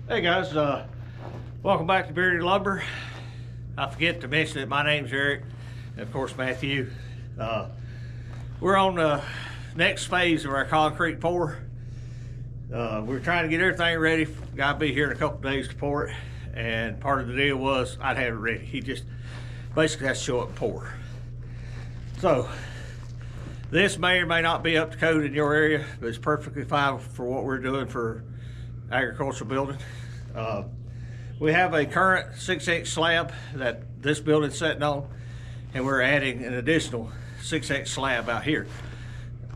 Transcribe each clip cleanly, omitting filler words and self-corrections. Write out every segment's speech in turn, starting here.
Hey guys, welcome back to Bearded Lumber. I forget to mention that my name's Eric, and of course Matthew. We're on the next phase of our concrete pour. We're trying to get everything ready. Gotta be here in a couple days to pour it, and part of the deal was I'd have it ready. He just basically has to show up and pour. So this may or may not be up to code in your area, but it's perfectly fine for what we're doing for agricultural building. We have a current 6-inch slab that this building's sitting on, and we're adding an additional 6-inch slab out here.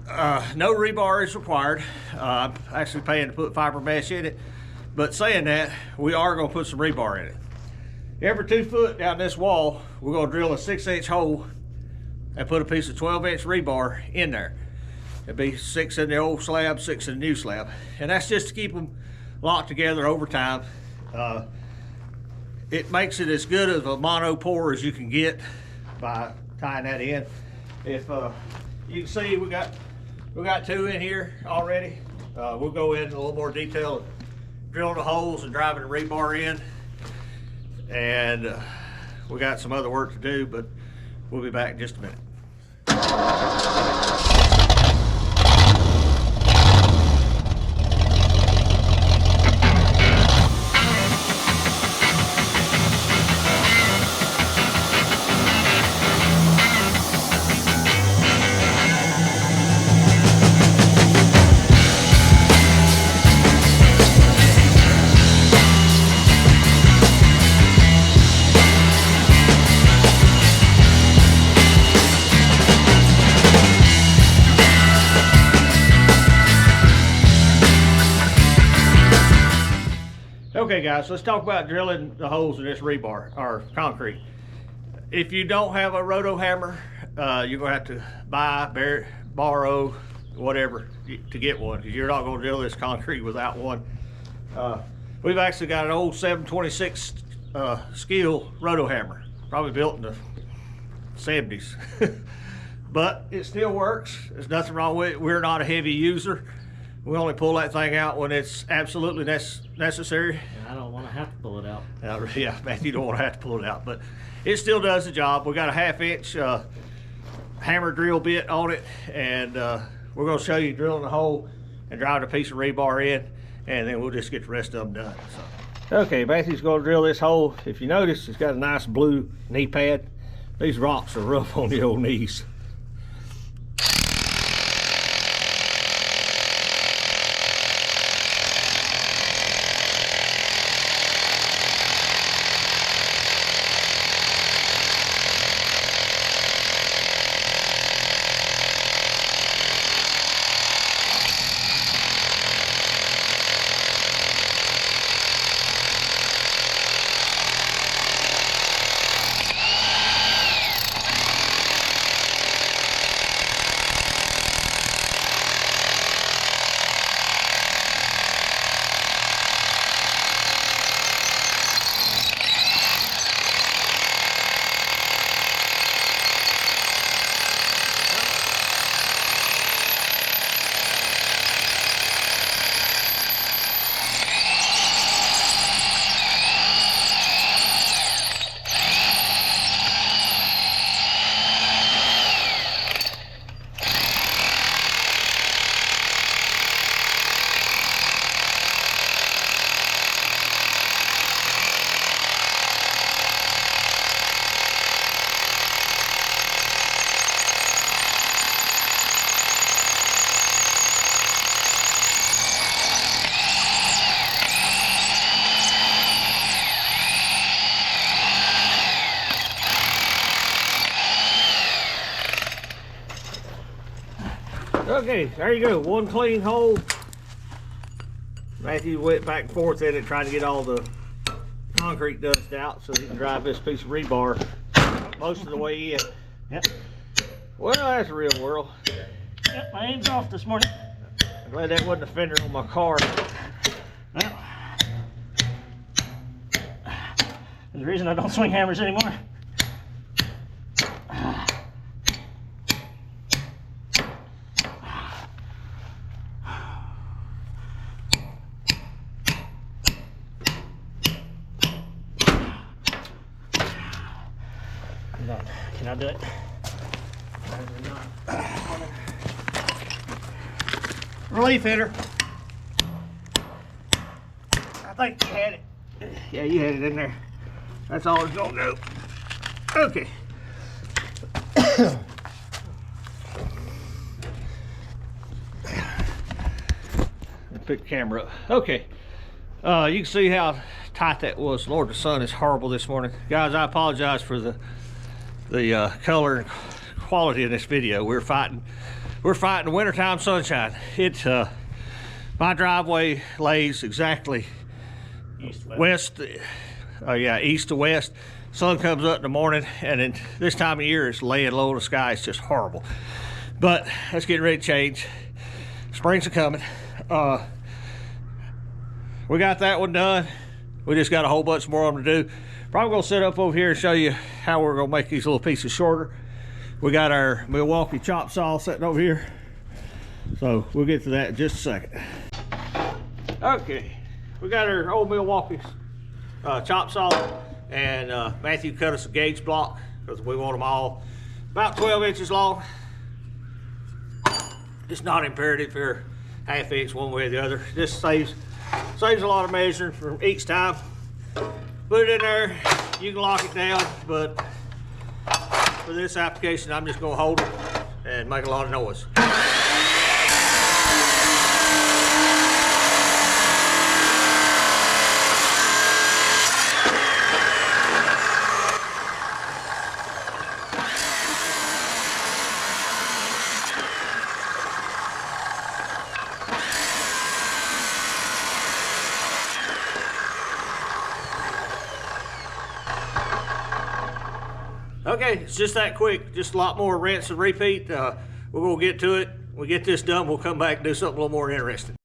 No rebar is required. I'm actually paying to put fiber mesh in it, but saying that, we are going to put some rebar in it. Every 2 foot down this wall, we're going to drill a 6-inch hole and put a piece of 12-inch rebar in there. It'd be 6 in the old slab, 6 in the new slab, and that's just to keep them locked together over time. It makes it as good of a mono pour as you can get by tying that in. If you can see, we got 2 in here already. We'll go in a little more detail, drilling the holes and driving the rebar in, and we got some other work to do, but we'll be back in just a minute. Okay guys, let's talk about drilling the holes in this rebar, or concrete. If you don't have a roto hammer, you're gonna have to buy, borrow, whatever to get one, because you're not gonna drill this concrete without one. We've actually got an old 726 Skil Roto Hammer, probably built in the 70s. But it still works. There's nothing wrong with it. We're not a heavy user. We only pull that thing out when it's absolutely necessary. I don't want to have to pull it out. Yeah, Matthew, you don't want to have to pull it out, but it still does the job. We got a 1/2-inch hammer drill bit on it, and we're going to show you drilling the hole and driving a piece of rebar in, and then we'll just get the rest of them done. So. Okay, Matthew's going to drill this hole. If you notice, it's got a nice blue knee pad. These rocks are rough on the old knees. Okay, there you go, one clean hole. Matthew went back and forth in it trying to get all the concrete dust out so he can drive this piece of rebar most of the way in. Yep. Well, that's the real world. Yep, my aim's off this morning. I'm glad that wasn't a fender on my car. Well, there's a reason I don't swing hammers anymore. Can I do it? Relief hitter. I think you had it. Yeah, you had it in there. That's all it's gonna go. Okay. Pick the camera up. Okay. You can see how tight that was. Lord, the sun is horrible this morning. Guys, I apologize for the color and quality of this video. We're fighting wintertime sunshine. It's my driveway lays exactly East, west, east to west. Sun comes up in the morning, and then this time of year it's laying low in the sky. It's just horrible. But that's getting ready to change. Springs are coming. We got that one done. We just got a whole bunch more of them to do. Probably gonna sit up over here and show you how we're gonna make these little pieces shorter. We got our Milwaukee chop saw sitting over here. So we'll get to that in just a second. Okay, we got our old Milwaukee chop saw, and Matthew cut us a gauge block because we want them all about 12 inches long. It's not imperative for half inch one way or the other. This saves a lot of measuring from each time. Put it in there, you can lock it down, but for this application I'm just going to hold it and make a lot of noise. Okay, it's just that quick, just a lot more rinse and repeat. We're gonna get to it. When we get this done, we'll come back and do something a little more interesting.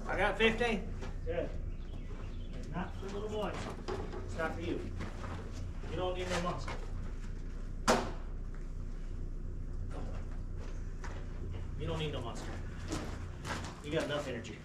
I got 15. Good. And not for little boys. It's not for you. You don't need no muscle. You don't need no muscle. You got enough energy.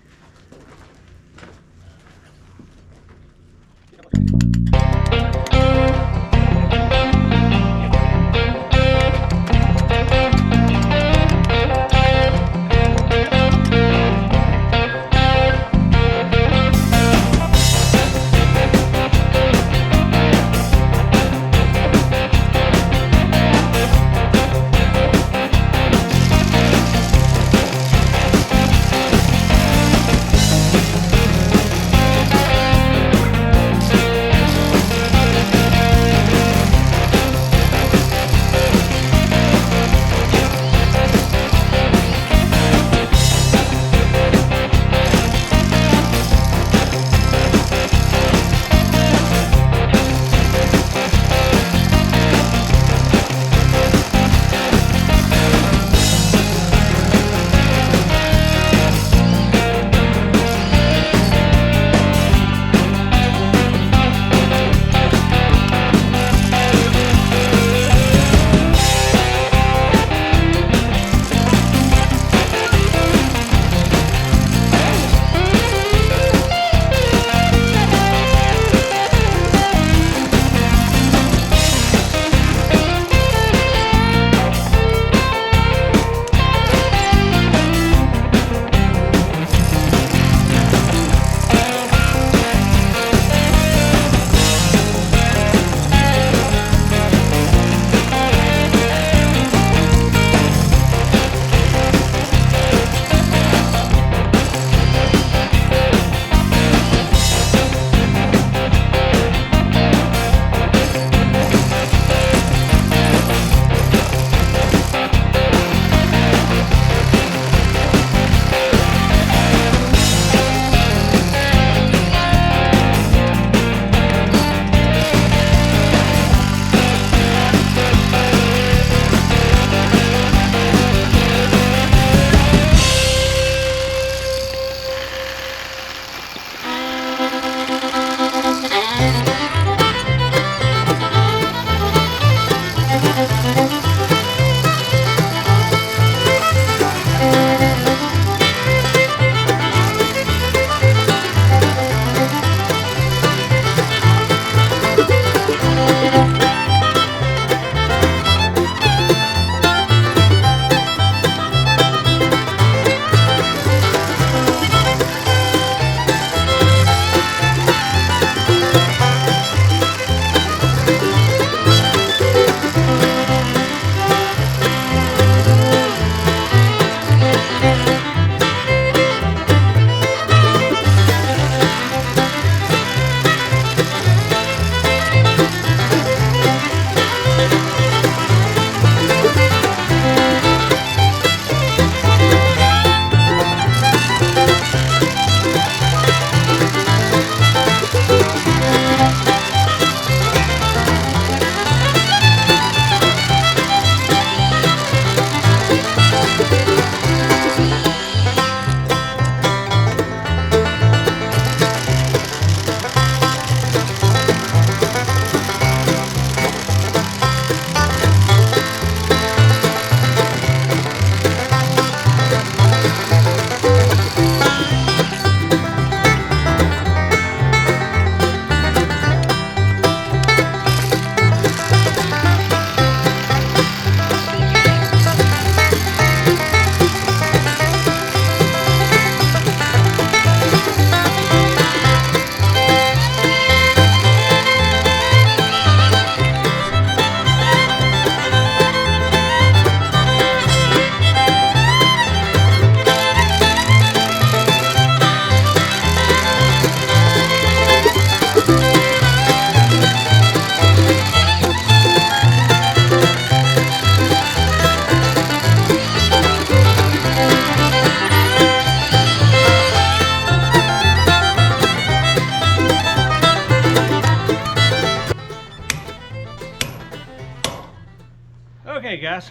guys.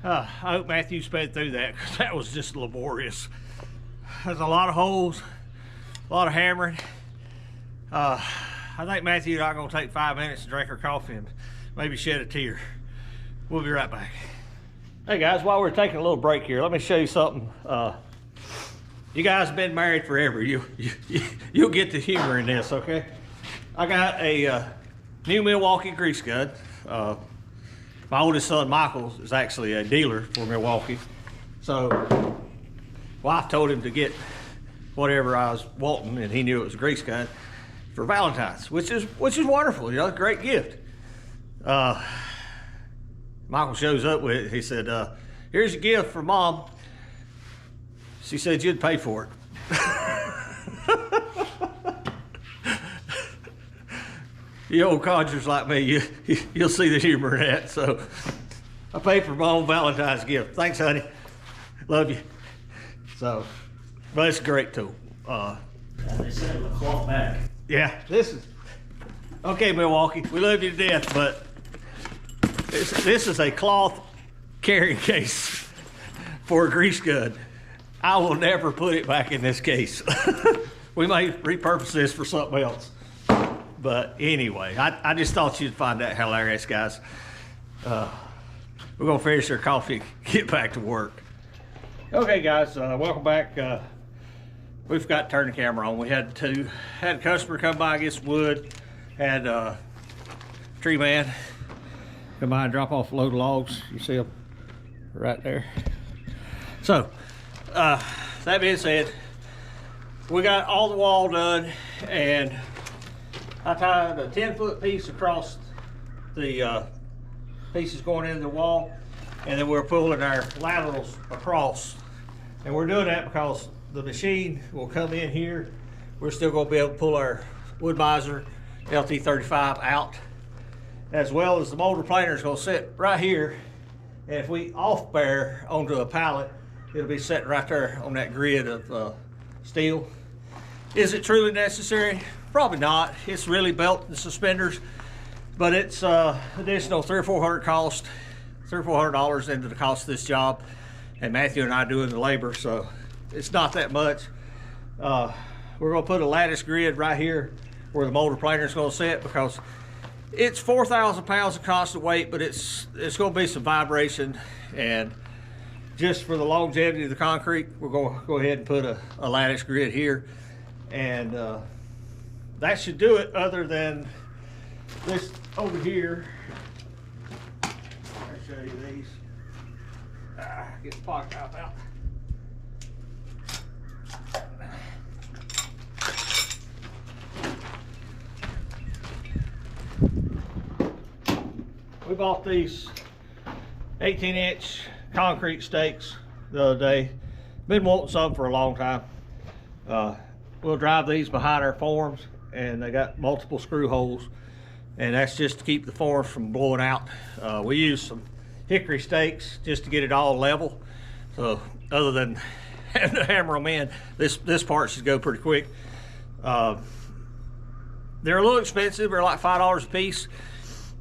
I hope Matthew sped through that, because that was just laborious. There's a lot of holes, a lot of hammering. I think Matthew and I are going to take 5 minutes to drink our coffee and maybe shed a tear. We'll be right back. Hey guys, while we're taking a little break here, let me show you something. You guys have been married forever. You'll get the humor in this, okay? I got a new Milwaukee grease gun. My oldest son, Michael, is actually a dealer for Milwaukee. So, wife told him to get whatever I was wanting, and he knew it was a grease gun for Valentine's, which is wonderful. You know, great gift. Michael shows up with it. He said, "Here's a gift for Mom." She said you'd pay for it. You old codgers like me, you'll see the humor in that. So I paid for my own Valentine's gift. Thanks, honey. Love you. So, but it's a great tool. They said the cloth back. Yeah, this is okay, Milwaukee. We love you to death, but this is a cloth carrying case for a grease gun. I will never put it back in this case. We may repurpose this for something else. But anyway, I just thought you'd find that hilarious, guys. We're gonna finish our coffee and get back to work. Okay, guys, welcome back. We forgot to turn the camera on. We had a customer come by and get some wood. Had a tree man come by and drop off a load of logs. You see them right there. So, that being said, we got all the wall done, and I tied a 10-foot piece across the pieces going into the wall, and then we're pulling our laterals across. And we're doing that because the machine will come in here. We're still going to be able to pull our Wood-Mizer LT35 out, as well as the motor planer is going to sit right here. And if we off bear onto a pallet, it'll be sitting right there on that grid of steel. Is it truly necessary? Probably not. It's really belt and suspenders, but it's additional $300 or $400 into the cost of this job, and Matthew and I doing the labor, so it's not that much. We're going to put a lattice grid right here where the motor planer is going to sit, because it's 4,000 pounds of constant weight, but it's going to be some vibration, and just for the longevity of the concrete, we're going to go ahead and put a lattice grid here, and that should do it, other than this over here. I'll show you these. Get the pocket top out. We bought these 18-inch concrete stakes the other day. Been wanting some for a long time. We'll drive these behind our forms, and they got multiple screw holes, and that's just to keep the forms from blowing out. We use some hickory stakes just to get it all level. So other than having to hammer them in, this part should go pretty quick. They're a little expensive. They're like $5 a piece,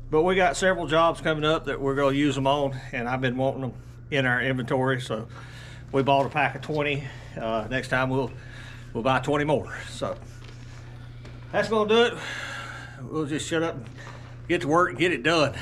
but we got several jobs coming up that we're going to use them on, and I've been wanting them in our inventory, so we bought a pack of 20. Next time we'll buy 20 more. So that's gonna do it. We'll just shut up and get to work and get it done.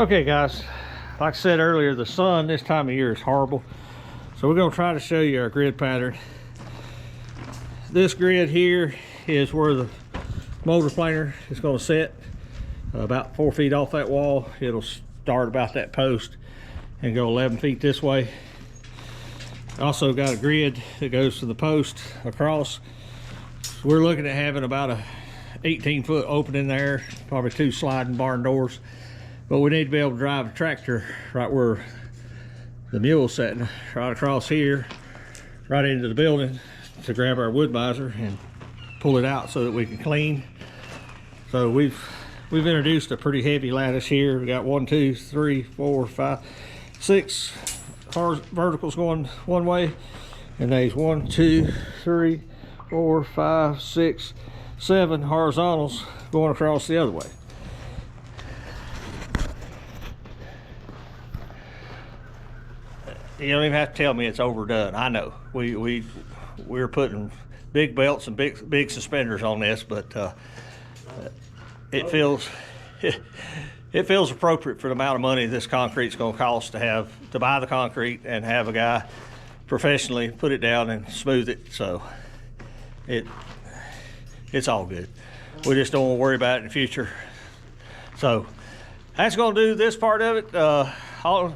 Okay guys, like I said earlier, the sun this time of year is horrible. So we're gonna try to show you our grid pattern. This grid here is where the motor planer is gonna sit. About 4 feet off that wall. It'll start about that post and go 11 feet this way. Also got a grid that goes to the post across. So we're looking at having about a 18-foot opening there, probably 2 sliding barn doors. But we need to be able to drive a tractor right where the mule's sitting, right across here, right into the building to grab our wood miser and pull it out so that we can clean. So we've introduced a pretty heavy lattice here. We got 1, 2, 3, 4, 5, 6 verticals going one way, and there's 1, 2, 3, 4, 5, 6, 7 horizontals going across the other way. You don't even have to tell me it's overdone. I know we're putting big belts and big suspenders on this, but it feels appropriate for the amount of money this concrete's going to cost to buy the concrete and have a guy professionally put it down and smooth it. So it's all good. We just don't want to worry about it in the future. So that's going to do this part of it.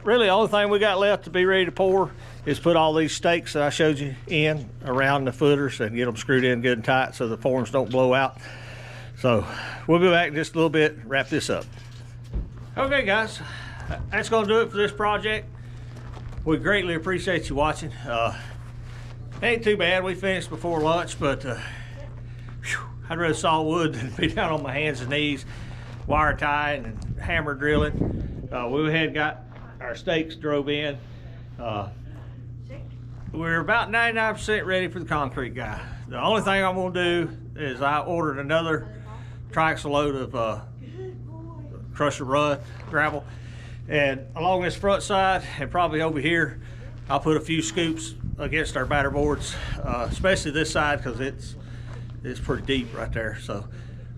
Really, the only thing we got left to be ready to pour is put all these stakes that I showed you in around the footers and get them screwed in good and tight so the forms don't blow out. So we'll be back in just a little bit, wrap this up. Okay guys, that's going to do it for this project. We greatly appreciate you watching. Ain't too bad, we finished before lunch, but I'd rather saw wood than be down on my hands and knees wire tying and hammer drilling. We had got our stakes drove in. We're about 99% ready for the concrete guy. The only thing I'm gonna do is I ordered another triaxle load of crusher run gravel, and along this front side and probably over here I'll put a few scoops against our batter boards, especially this side because it's pretty deep right there. So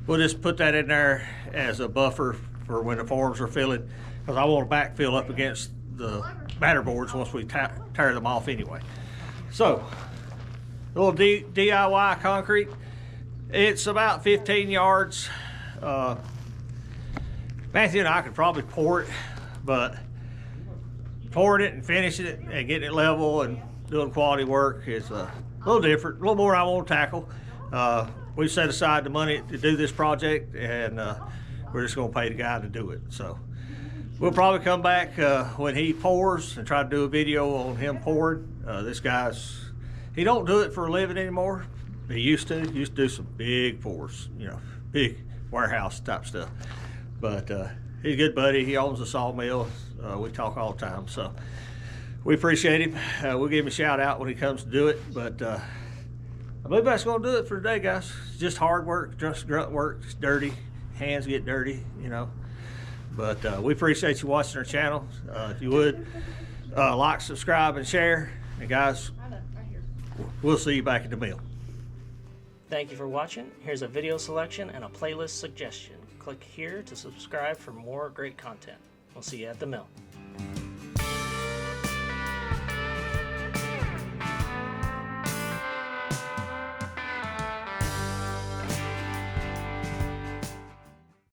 we'll just put that in there as a buffer for when the forms are filling, because I want to backfill up against the batter boards once we tear them off anyway. So a little DIY concrete. It's about 15 yards. Matthew and I could probably pour it, but pouring it and finishing it and getting it level and doing quality work is a little different, a little more I want to tackle. We set aside the money to do this project, and we're just going to pay the guy to do it. So we'll probably come back when he pours and try to do a video on him pouring. This guy's, he don't do it for a living anymore. He used to do some big pours, you know, big warehouse type stuff. But he's a good buddy. He owns a sawmill. We talk all the time, so we appreciate him. We'll give him a shout out when he comes to do it. But I believe that's going to do it for today, guys. It's just hard work, just grunt work. It's dirty. Hands get dirty, you know. But we appreciate you watching our channel. If you would, like, subscribe, and share. And guys, we'll see you back at the mill. Thank you for watching. Here's a video selection and a playlist suggestion. Click here to subscribe for more great content. We'll see you at the mill.